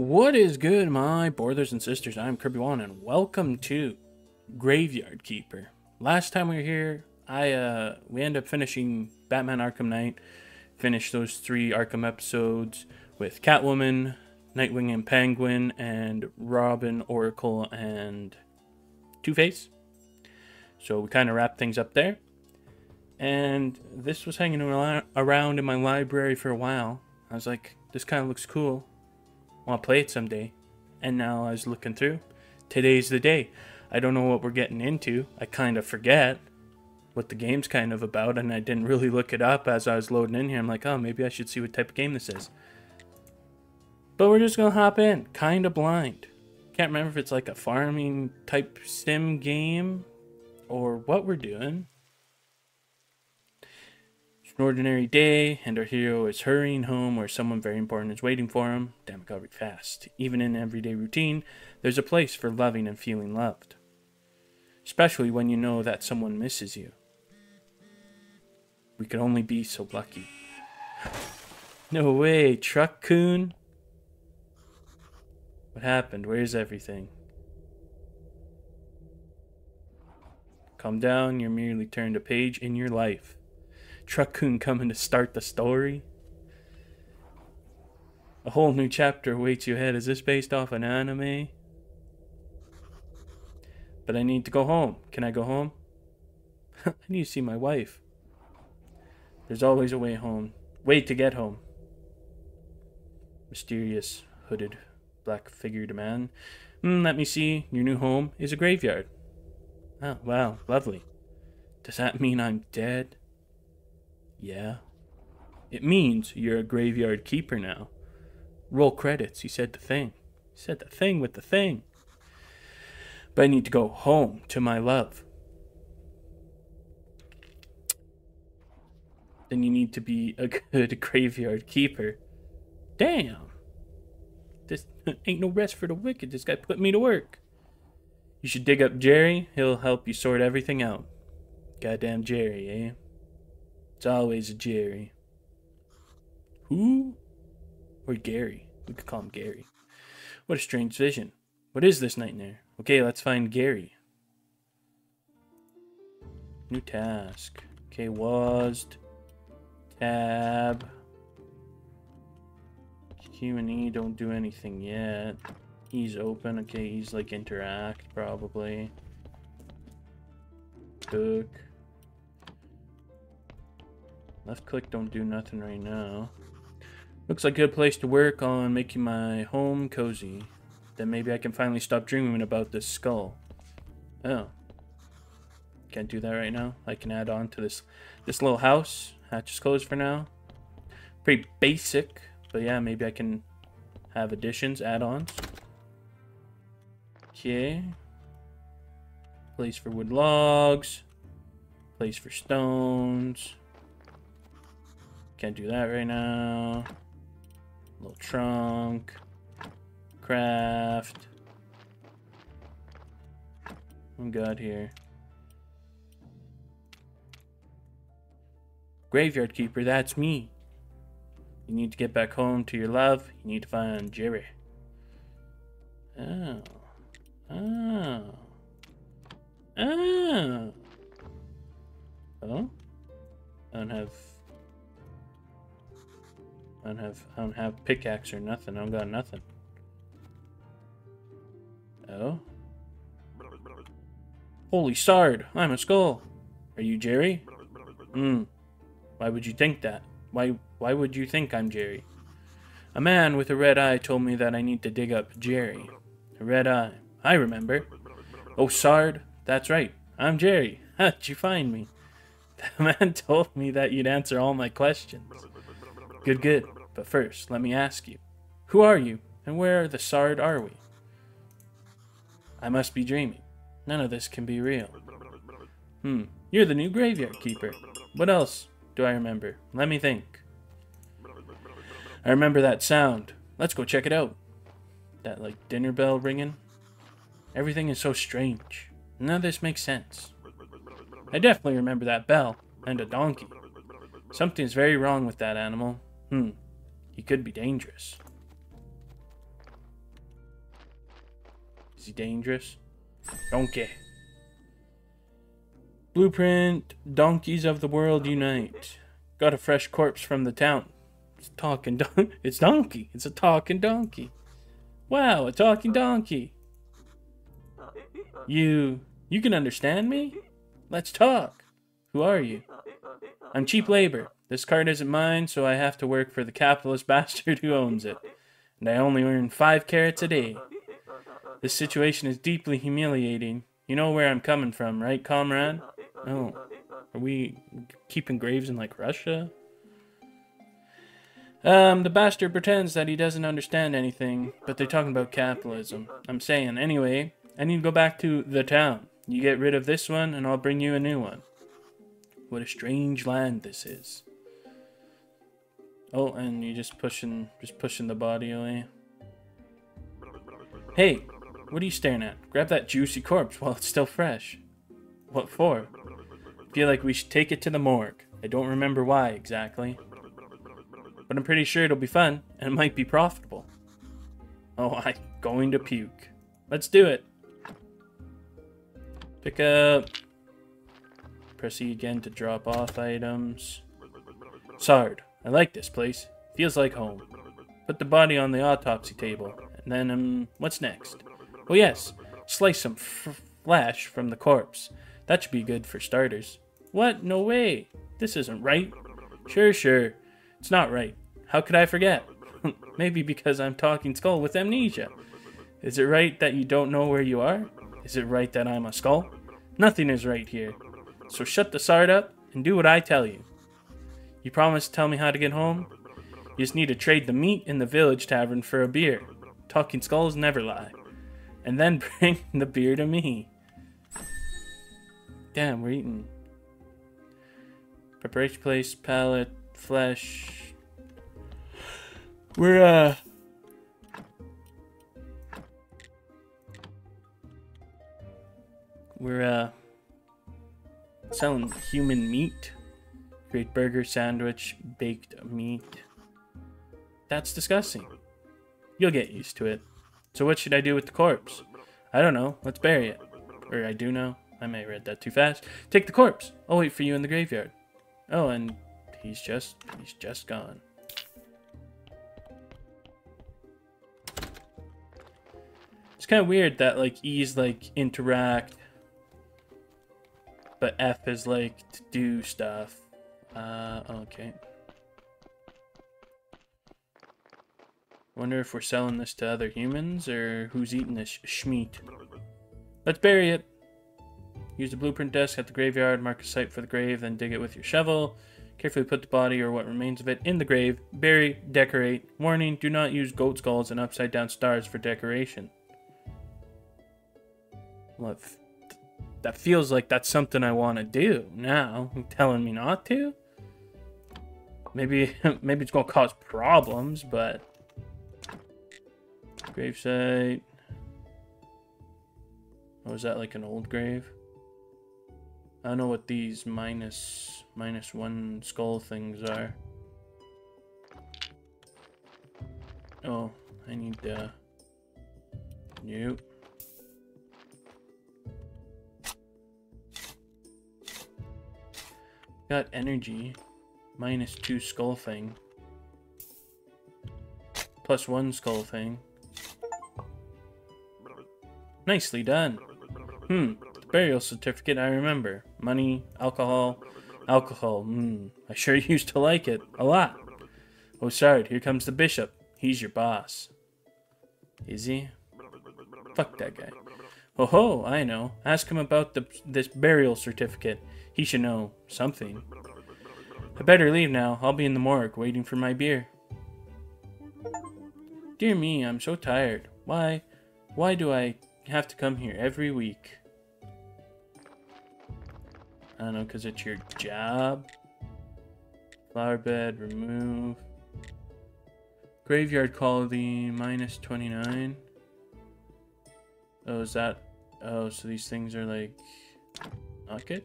What is good, my brothers and sisters? I'm Kirby1, and welcome to Graveyard Keeper. Last time we were here, we ended up finishing Batman Arkham Knight. Finished those 3 Arkham episodes with Catwoman, Nightwing and Penguin, and Robin, Oracle, and Two-Face. So we kind of wrapped things up there. And this was hanging around in my library for a while. I was like, this kind of looks cool. I want to play it someday. And now I was looking through. Today's the day. I don't know what we're getting into. I kind of forget what the game's kind of about, and I didn't really look it up as I was loading in here. I'm like, oh, maybe I should see what type of game this is. But we're just going to hop in, kind of blind. Can't remember if it's like a farming type sim game or what we're doing. It's an ordinary day, and our hero is hurrying home where someone very important is waiting for him. Damn, it got really fast. Even in everyday routine, there's a place for loving and feeling loved. Especially when you know that someone misses you. We could only be so lucky. No way, Truck Coon. What happened? Where's everything? Calm down, you're merely turned a page in your life. Truck Coon coming to start the story. A whole new chapter awaits you ahead. Is this based off an anime? But I need to go home. Can I go home? I need to see my wife. There's always a way home. Way to get home. Mysterious, hooded, black-figured man. Let me see. Your new home is a graveyard. Oh, wow. Lovely. Does that mean I'm dead? Yeah. It means you're a graveyard keeper now. Roll credits. He said the thing. He said the thing with the thing. But I need to go home to my love. Then you need to be a good graveyard keeper. Damn. This ain't no rest for the wicked. This guy put me to work. You should dig up Jerry. He'll help you sort everything out. Goddamn Jerry, eh? It's always a Jerry. Who? Or Gary. We could call him Gary. What a strange vision. What is this nightmare? Okay, let's find Gary. New task. Okay, WASD. Tab. Q and E don't do anything yet. He's open. Okay, he's like interact probably. Book. Left click don't do nothing right now. Looks like a good place to work on making my home cozy. Then maybe I can finally stop dreaming about this skull. Oh. Can't do that right now. I can add on to this little house. Hatch is closed for now. Pretty basic. But yeah, maybe I can have additions, add-ons. Okay. Place for wood logs. Place for stones. Can't do that right now. Little trunk. Craft. What we got here? Graveyard Keeper, that's me. You need to get back home to your love. You need to find Jerry. Oh. Oh. Oh. Oh? I don't have pickaxe or nothing. I don't got nothing. Oh? Holy sard! I'm a skull. Are you Jerry? Why would you think that? Why would you think I'm Jerry? A man with a red eye told me that I need to dig up Jerry. A red eye. I remember. Oh, Sard. That's right. I'm Jerry. How'd you find me? The man told me that you'd answer all my questions. Good, good. But first, let me ask you. Who are you? And where the Sard are we? I must be dreaming. None of this can be real. You're the new graveyard keeper. What else do I remember? Let me think. I remember that sound. Let's go check it out. That, like, dinner bell ringing. Everything is so strange. None of this makes sense. I definitely remember that bell. And a donkey. Something's very wrong with that animal. He could be dangerous. Is he dangerous? Donkey. Blueprint. Donkeys of the world unite. Got a fresh corpse from the town. It's talking It's donkey. It's a talking donkey. Wow, a talking donkey. You can understand me? Let's talk. Who are you? I'm cheap labor. This cart isn't mine, so I have to work for the capitalist bastard who owns it. And I only earn 5 carats a day. This situation is deeply humiliating. You know where I'm coming from, right, comrade? Oh, are we keeping graves in, like, Russia? The bastard pretends that he doesn't understand anything, but they're talking about capitalism. I'm saying, anyway, I need to go back to the town. You get rid of this one, and I'll bring you a new one. What a strange land this is. Oh, and you're just pushing the body away. Hey, what are you staring at? Grab that juicy corpse while it's still fresh. What for? Feel like we should take it to the morgue. I don't remember why exactly. But I'm pretty sure it'll be fun, and it might be profitable. Oh, I'm going to puke. Let's do it. Pick up. Press E again to drop off items. Sard, I like this place. Feels like home. Put the body on the autopsy table. And then, what's next? Oh yes, slice some flesh from the corpse. That should be good for starters. What? No way. This isn't right. Sure. It's not right. How could I forget? Maybe because I'm talking skull with amnesia. Is it right that you don't know where you are? Is it right that I'm a skull? Nothing is right here. So shut the sard up and do what I tell you. You promise to tell me how to get home? You just need to trade the meat in the village tavern for a beer. Talking skulls never lie. And then bring the beer to me. Damn, we're eating. Preparation place, pallet, flesh. We're selling human meat. Great burger, sandwich, baked meat. That's disgusting. You'll get used to it. So what should I do with the corpse? I don't know. Let's bury it. Or I do know. I may have read that too fast. Take the corpse. I'll wait for you in the graveyard. Oh, and he's just gone. It's kind of weird that, like, E's, like, interact, but F is, like, to do stuff. Okay. Wonder if we're selling this to other humans, or who's eating this schmeat. Let's bury it. Use the blueprint desk at the graveyard, mark a site for the grave, then dig it with your shovel. Carefully put the body or what remains of it in the grave. Bury, decorate. Warning, do not use goat skulls and upside down stars for decoration. Well, that feels like that's something I want to do now. You're telling me not to? Maybe it's going to cause problems, but... Gravesite. Oh, is that like an old grave? I don't know what these minus 1 skull things are. Oh, I need nope. Got energy. -2 skull thing. +1 skull thing. Nicely done. The burial certificate I remember. Money, alcohol. I sure used to like it. A lot. Oh, sorry, here comes the bishop. He's your boss. Is he? Fuck that guy. Oh ho, I know. Ask him about this burial certificate. He should know something. I better leave now. I'll be in the morgue waiting for my beer. Dear me, I'm so tired. Why do I have to come here every week? I don't know, because it's your job. Flower bed, remove. Graveyard quality, -29. Oh, is that... Oh, so these things are like... not good?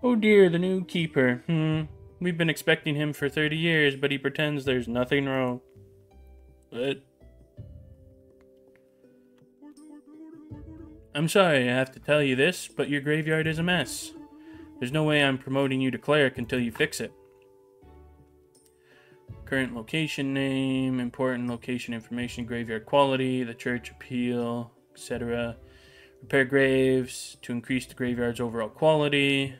Oh dear, the new keeper. We've been expecting him for 30 years, but he pretends there's nothing wrong. What? I'm sorry I have to tell you this, but your graveyard is a mess. There's no way I'm promoting you to cleric until you fix it. Current location name, important location information, graveyard quality, the church appeal, etc. Repair graves to increase the graveyard's overall quality.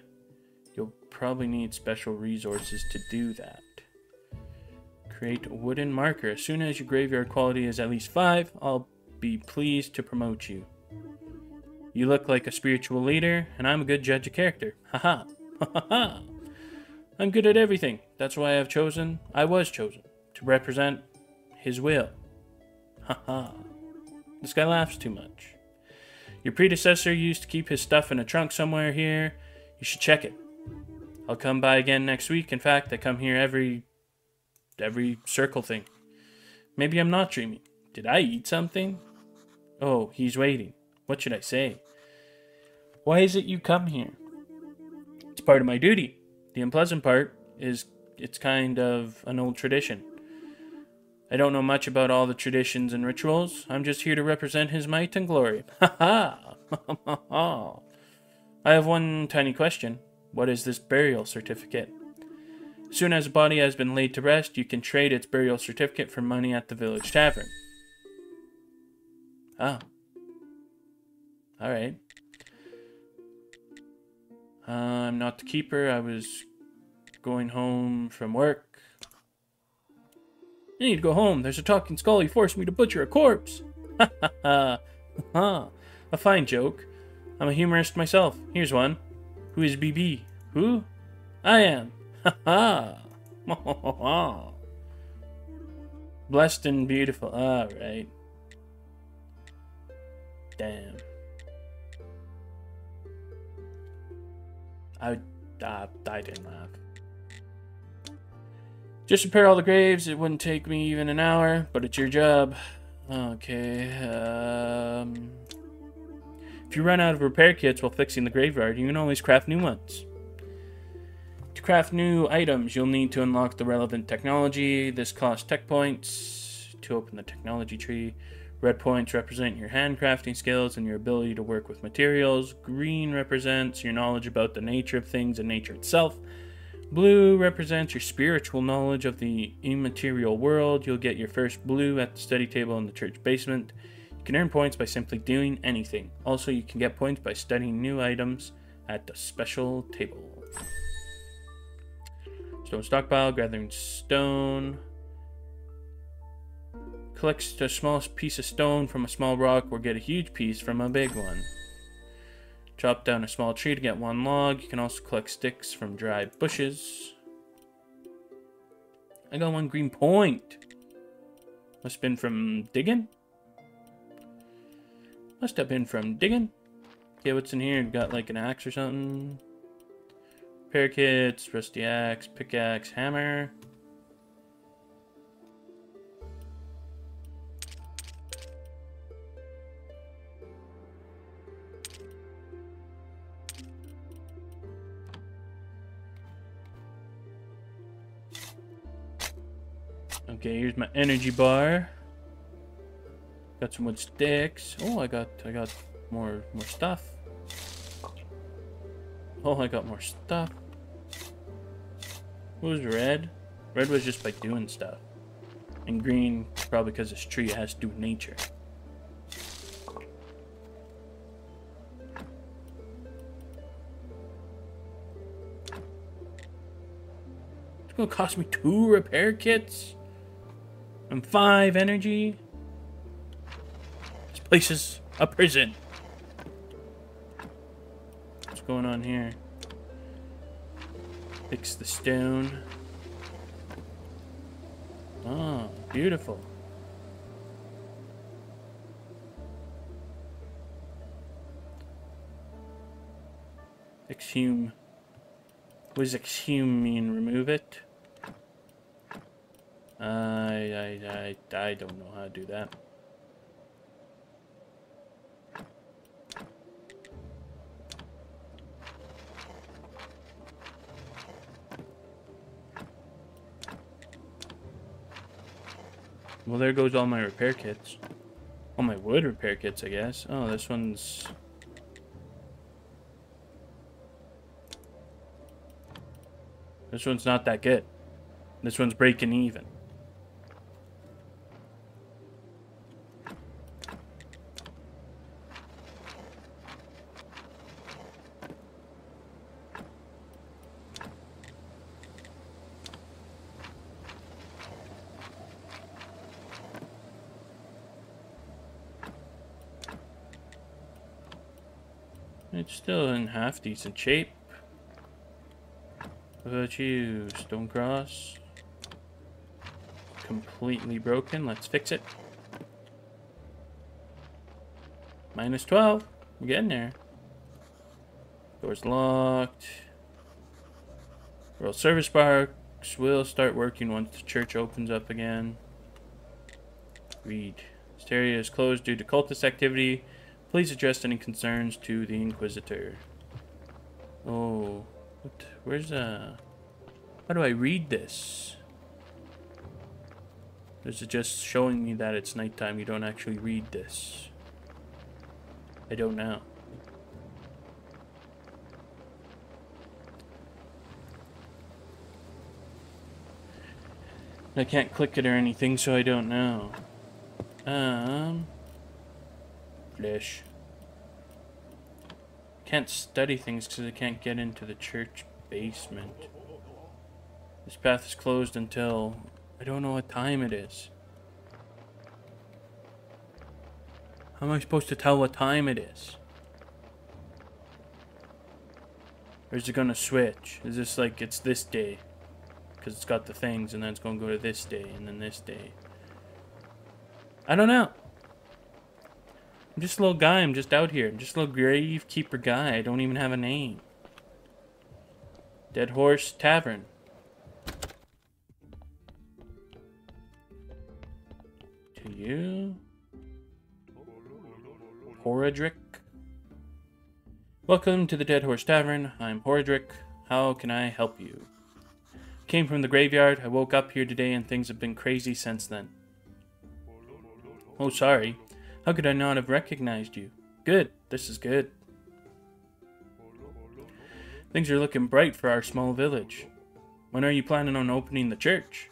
You'll probably need special resources to do that. Create a wooden marker. As soon as your graveyard quality is at least 5, I'll be pleased to promote you. You look like a spiritual leader, and I'm a good judge of character. Haha. Ha. I'm good at everything. That's why I was chosen to represent his will. Haha. This guy laughs too much. Your predecessor used to keep his stuff in a trunk somewhere here. You should check it. I'll come by again next week. In fact, I come here every circle thing. Maybe I'm not dreaming. Did I eat something? Oh, he's waiting. What should I say? Why is it you come here? It's part of my duty. The unpleasant part is it's kind of an old tradition. I don't know much about all the traditions and rituals. I'm just here to represent his might and glory. Ha ha! I have one tiny question. What is this burial certificate? As soon as a body has been laid to rest, you can trade its burial certificate for money at the village tavern. Ah. Alright. I'm not the keeper. I was going home from work. I need to go home. There's a talking skull. He forced me to butcher a corpse. Ha ha ha. Ha. A fine joke. I'm a humorist myself. Here's one. Who is BB? Who? I am. Ha ha. Blessed and beautiful. Alright. Damn. I didn't laugh. Just repair all the graves. It wouldn't take me even an hour, but it's your job. Okay. If you run out of repair kits while fixing the graveyard, you can always craft new ones. To craft new items, you'll need to unlock the relevant technology. This costs tech points to open the technology tree. Red points represent your handcrafting skills and your ability to work with materials. Green represents your knowledge about the nature of things and nature itself. Blue represents your spiritual knowledge of the immaterial world. You'll get your first blue at the study table in the church basement. You can earn points by simply doing anything. Also, you can get points by studying new items at the special table. Stone stockpile, gathering stone. Collect a small piece of stone from a small rock or get a huge piece from a big one. Chop down a small tree to get one log. You can also collect sticks from dry bushes. I got one green point. Must have been from digging. Must have been from digging. Okay, what's in here? Got like an axe or something. Repair kits, rusty axe, pickaxe, hammer. Okay, here's my energy bar. Got some wood sticks. Oh, I got more stuff. Oh, I got more stuff. What was red? Red was just by doing stuff. And green, probably because this tree has to do with nature. It's gonna cost me 2 repair kits? And 5 energy? This place is a prison. What's going on here? Fix the stone. Oh, beautiful. Exhume. What does exhume mean? Remove it? I don't know how to do that. Well, there goes all my repair kits. All my wood repair kits, I guess. Oh, this one's This one's not that good. This one's breaking even. It's still in half decent shape. What about you, Stone Cross? Completely broken. Let's fix it. Minus 12. We're getting there. Door's locked. Royal service box will start working once the church opens up again. Read. This area is closed due to cultist activity. Please address any concerns to the Inquisitor. Oh. What? Where's How do I read this? Is it just showing me that it's nighttime? You don't actually read this. I don't know. I can't click it or anything, so I don't know. Flesh. Can't study things because I can't get into the church basement. This path is closed until... I don't know what time it is. How am I supposed to tell what time it is? Or is it gonna switch? Is this like it's this day? Because it's got the things and then it's gonna go to this day and then this day. I don't know. I'm just a little guy. I'm just out here. I'm just a little gravekeeper guy. I don't even have a name. Dead Horse Tavern. To you. Horadric. Welcome to the Dead Horse Tavern. I'm Horadric. How can I help you? Came from the graveyard. I woke up here today and things have been crazy since then. Oh, sorry. How could I not have recognized you? Good. This is good. Things are looking bright for our small village. When are you planning on opening the church?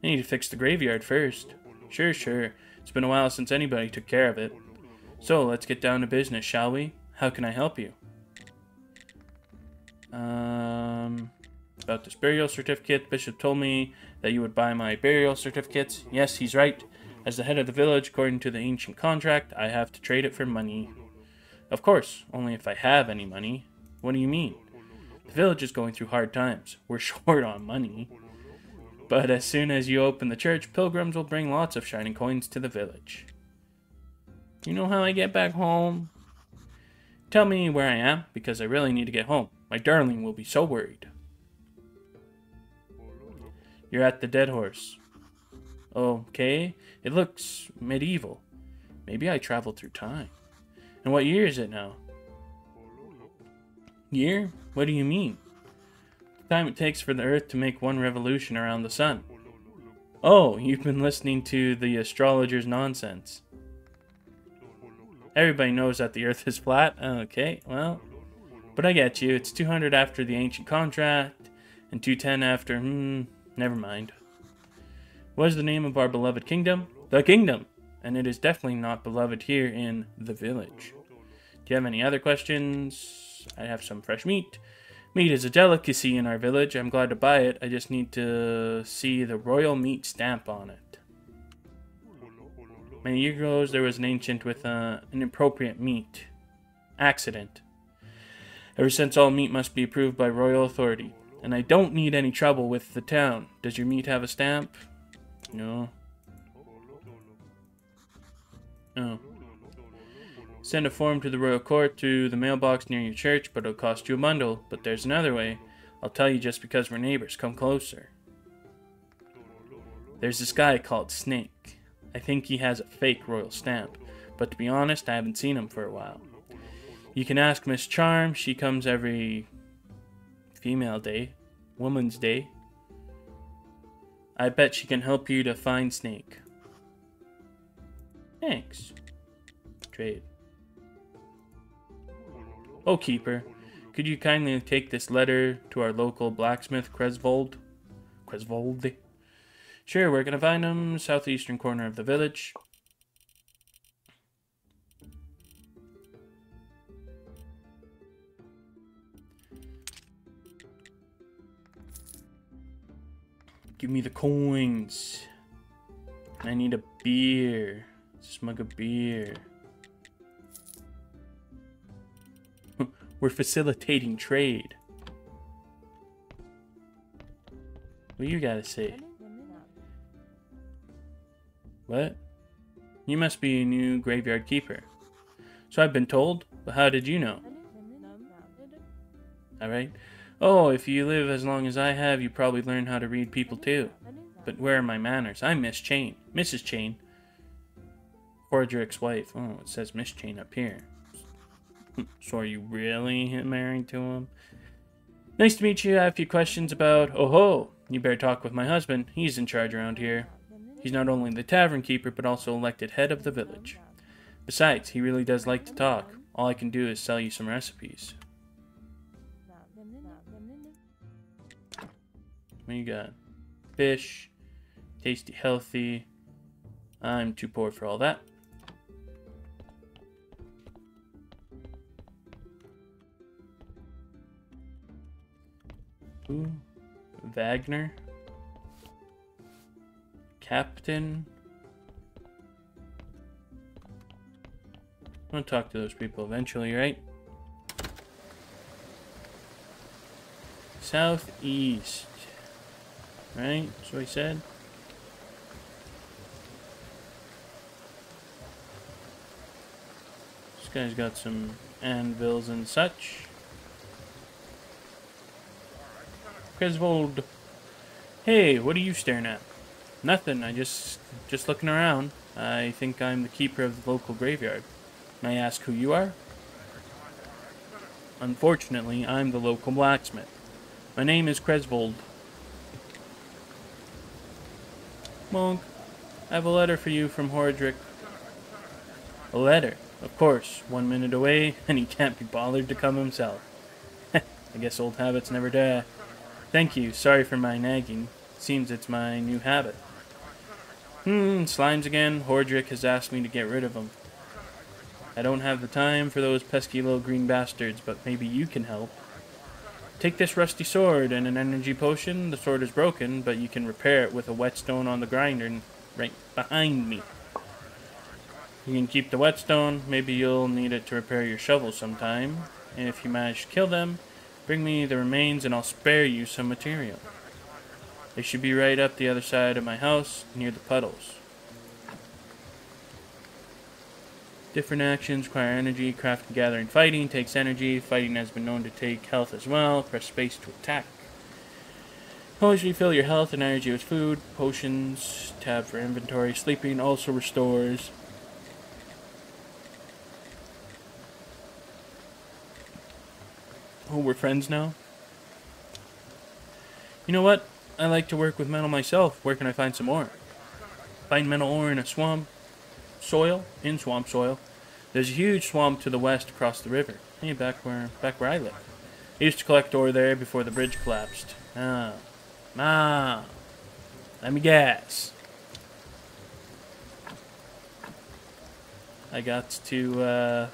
I need to fix the graveyard first. Sure. It's been a while since anybody took care of it. So, let's get down to business, shall we? How can I help you? About this burial certificate. Bishop told me that you would buy my burial certificates. Yes, he's right. As the head of the village, according to the ancient contract, I have to trade it for money. Of course, only if I have any money. What do you mean? The village is going through hard times. We're short on money. But as soon as you open the church, pilgrims will bring lots of shining coins to the village. You know how I get back home? Tell me where I am, because I really need to get home. My darling will be so worried. You're at the Dead Horse. Okay, it looks medieval. Maybe I traveled through time. And what year is it now? Year? What do you mean? The time it takes for the Earth to make one revolution around the sun. Oh, you've been listening to the astrologer's nonsense. Everybody knows that the Earth is flat. Okay, well, but I get you. It's 200 after the ancient contract, and 210 after, never mind. What is the name of our beloved kingdom? The kingdom! And it is definitely not beloved here in the village. Do you have any other questions? I have some fresh meat. Meat is a delicacy in our village. I'm glad to buy it. I just need to see the royal meat stamp on it. Many years ago, there was an ancient with an inappropriate meat accident. Ever since, all meat must be approved by royal authority. And I don't need any trouble with the town. Does your meat have a stamp? No. Oh. Send a form to the royal court to the mailbox near your church, but it'll cost you a bundle. But there's another way. I'll tell you just because we're neighbors. Come closer. There's this guy called Snake. I think he has a fake royal stamp. But to be honest, I haven't seen him for a while. You can ask Miss Charm. She comes every female day. Woman's day. I bet she can help you to find Snake. Thanks. Trade. Oh, Keeper. Could you kindly take this letter to our local blacksmith, Cresvold? Cresvold? Sure, where can I find him? Southeastern corner of the village. Give me the coins. I need a beer. Smug a beer. We're facilitating trade. What you gotta say? What? You must be a new graveyard keeper. So I've been told, but how did you know? Alright. Oh, if you live as long as I have, you probably learn how to read people too. But where are my manners? I'm Miss Chain. Mrs. Chain. Hordrick's wife. Oh, it says Miss Chain up here. So are you really married to him? Nice to meet you. I have a few questions about... Oh ho! You better talk with my husband. He's in charge around here. He's not only the tavern keeper, but also elected head of the village. Besides, he really does like to talk. All I can do is sell you some recipes. What you got? Fish. Tasty, healthy. I'm too poor for all that. Ooh. Wagner. Captain. I'm gonna talk to those people eventually, right? Southeast. Right? That's what I said. This guy's got some anvils and such. Cresvold. Hey, what are you staring at? Nothing, I just looking around. I think I'm the keeper of the local graveyard. May I ask who you are? Unfortunately, I'm the local blacksmith. My name is Cresvold. Monk, I have a letter for you from Hordrick. A letter? Of course, 1 minute away, and he can't be bothered to come himself. I guess old habits never die. Thank you, sorry for my nagging. Seems it's my new habit. Slimes again. Hordrick has asked me to get rid of them. I don't have the time for those pesky little green bastards, but maybe you can help. Take this rusty sword and an energy potion. The sword is broken, but you can repair it with a whetstone on the grinder right behind me. You can keep the whetstone. Maybe you'll need it to repair your shovel sometime. And if you manage to kill them, bring me the remains and I'll spare you some material. They should be right up the other side of my house, near the puddles. Different actions require energy. Crafting, gathering, fighting takes energy. Fighting has been known to take health as well. Press space to attack. Always refill your health and energy with food. Potions, tab for inventory. Sleeping also restores. Oh, we're friends now? You know what? I like to work with metal myself. Where can I find some ore? Find metal ore in a swamp soil. Swamp soil. There's a huge swamp to the west across the river. Hey, back where I live. I used to collect ore there before the bridge collapsed. Let me guess. I got to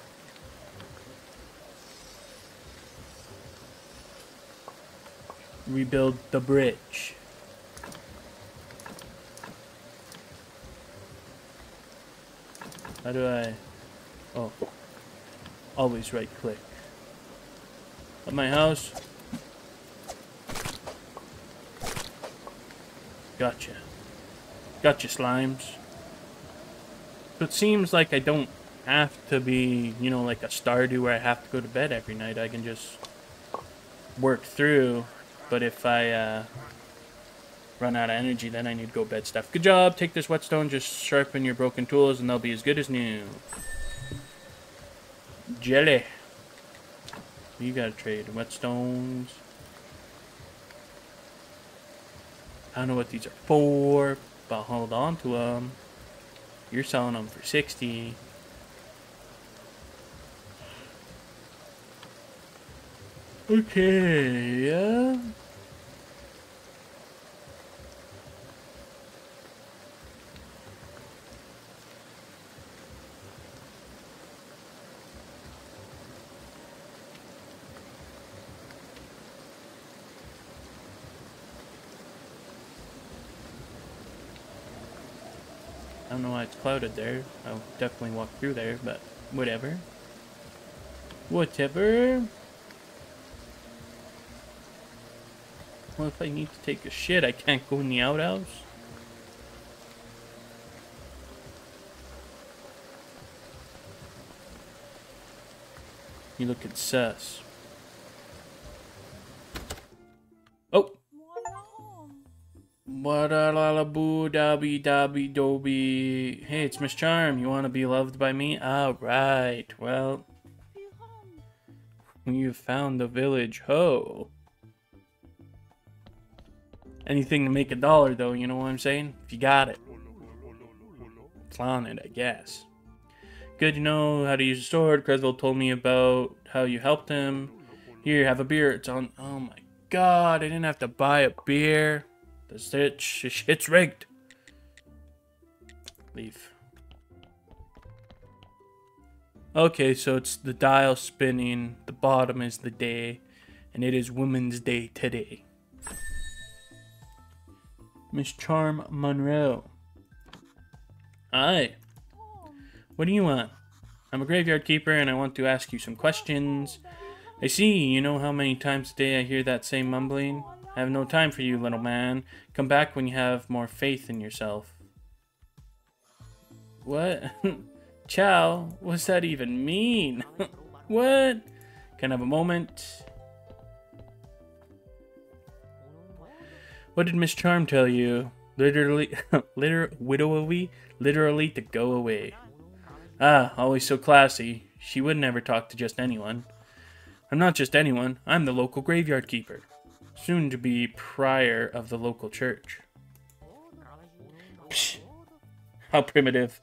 rebuild the bridge. How do I... Oh. Always right click. At my house. Gotcha. Gotcha, slimes. So it seems like I don't have to be, you know, like a Stardew where I have to go to bed every night. I can just work through. But if I run out of energy, then I need to go bed stuff. Good job. Take this whetstone, just sharpen your broken tools, and they'll be as good as new. Jelly. You gotta trade whetstones. I don't know what these are for, but I'll hold on to them. You're selling them for 60. Okay, yeah. I don't know why it's clouded there. I'll definitely walk through there, but whatever. Whatever. Well, if I need to take a shit, I can't go in the outhouse. You look at sus. Oh! What-a-la-la-boo-da-be-da-be-do-be. Hey, it's Miss Charm. You want to be loved by me? Alright, well. You've found the village hoe. Anything to make $1, though, you know what I'm saying? If you got it. Flaunt it, I guess. Good to know how to use a sword. Creswell told me about how you helped him. Here, have a beer. It's on... Oh my god, I didn't have to buy a beer. The shit's rigged. Leave. Okay, so it's the dial spinning. The bottom is the day. And it is Women's Day today. Miss Charm Monroe. Hi. What do you want? I'm a graveyard keeper and I want to ask you some questions. I see, you know how many times a day I hear that same mumbling? I have no time for you, little man. Come back when you have more faith in yourself. What? Ciao? What's that even mean? What? Can I have a moment? What did Miss Charm tell you? Literally to go away. Ah, always so classy. She would never talk to just anyone. I'm not just anyone. I'm the local graveyard keeper. Soon to be prior of the local church. Psh, how primitive.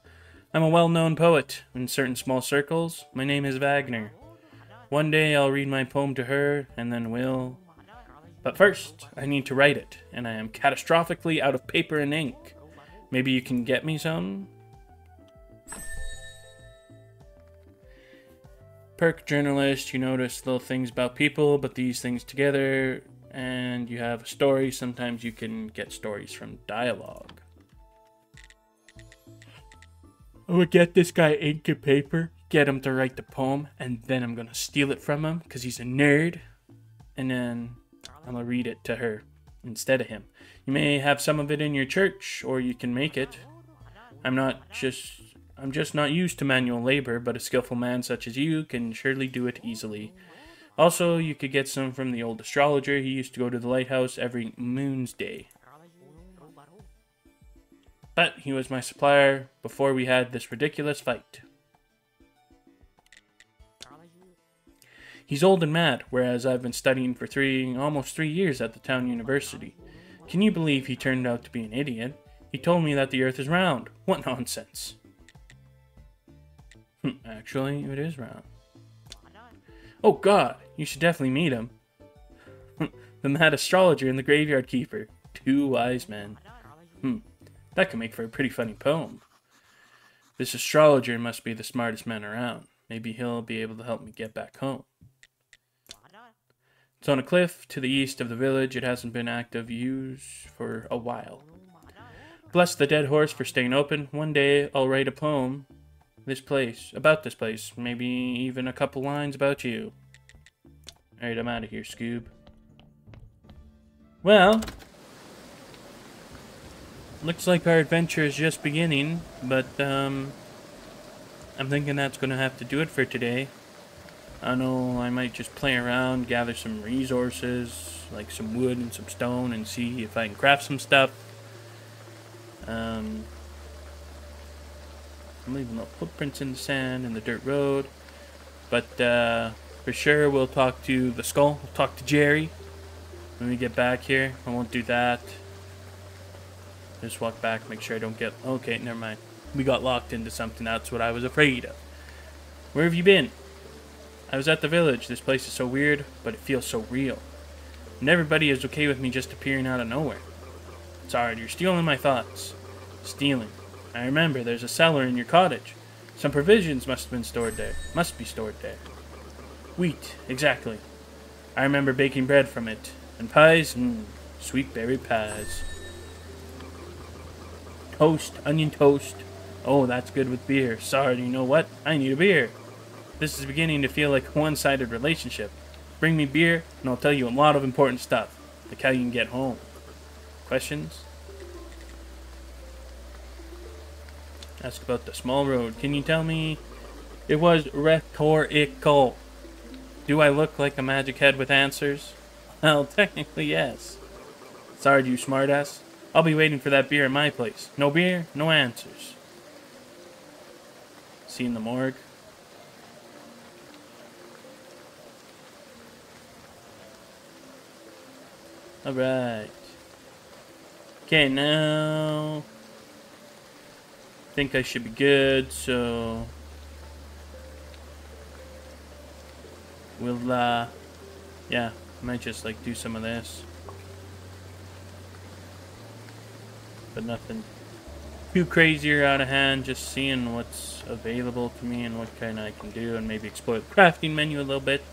I'm a well-known poet in certain small circles. My name is Wagner. One day I'll read my poem to her, and then we'll... But first, I need to write it, and I am catastrophically out of paper and ink. Maybe you can get me some? Perk journalist, you notice little things about people, but these things together, and you have a story. Sometimes you can get stories from dialogue. I would get this guy ink and paper, get him to write the poem, and then I'm gonna steal it from him, because he's a nerd, and then I'm gonna read it to her instead of him. You may have some of it in your church, or you can make it. I'm just not used to manual labor, but a skillful man such as you can surely do it easily. Also, you could get some from the old astrologer. He used to go to the lighthouse every moon's day. But he was my supplier before we had this ridiculous fight. He's old and mad, whereas I've been studying for almost 3 years at the town university. Can you believe he turned out to be an idiot? He told me that the earth is round. What nonsense. Actually, it is round. Oh god, you should definitely meet him. The mad astrologer and the graveyard keeper. 2 wise men. That could make for a pretty funny poem. This astrologer must be the smartest man around. Maybe he'll be able to help me get back home. It's on a cliff to the east of the village. It hasn't been active use for a while. Bless the dead horse for staying open. One day I'll write a poem about this place. Maybe even a couple lines about you. Alright, I'm out of here, Scoob. Well, looks like our adventure is just beginning, but I'm thinking that's going to have to do it for today. I know I might just play around, gather some resources, like some wood and some stone, and see if I can craft some stuff. I'm leaving little footprints in the sand and the dirt road. But for sure we'll talk to the skull, we'll talk to Jerry when we get back here. I won't do that. Just walk back, make sure I don't get... Okay, never mind. We got locked into something, that's what I was afraid of. Where have you been? I was at the village. This place is so weird, but it feels so real. And everybody is okay with me just appearing out of nowhere. Sorry, you're stealing my thoughts. Stealing. I remember, there's a cellar in your cottage. Some provisions must be stored there. Wheat, exactly. I remember baking bread from it. And pies, sweet berry pies. Toast, onion toast. Oh, that's good with beer. Sorry, you know what? I need a beer. This is beginning to feel like a one-sided relationship. Bring me beer, and I'll tell you a lot of important stuff, like how you can get home. Questions? Ask about the small road. Can you tell me? It was rhetorical. Do I look like a magic head with answers? Well, technically, yes. Sorry, you smartass. I'll be waiting for that beer at my place. No beer, no answers. See you in the morgue. Alright. Okay, now I think I should be good, so we'll yeah, I might just like do some of this. But nothing too crazy or out of hand, just seeing what's available to me and what kind I can do, and maybe explore the crafting menu a little bit.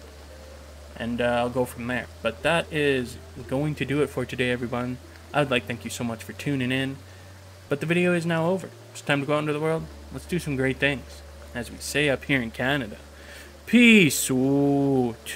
And I'll go from there. But that is going to do it for today, everyone. I would like to thank you so much for tuning in. But the video is now over. It's time to go out into the world. Let's do some great things. As we say up here in Canada. Peace out.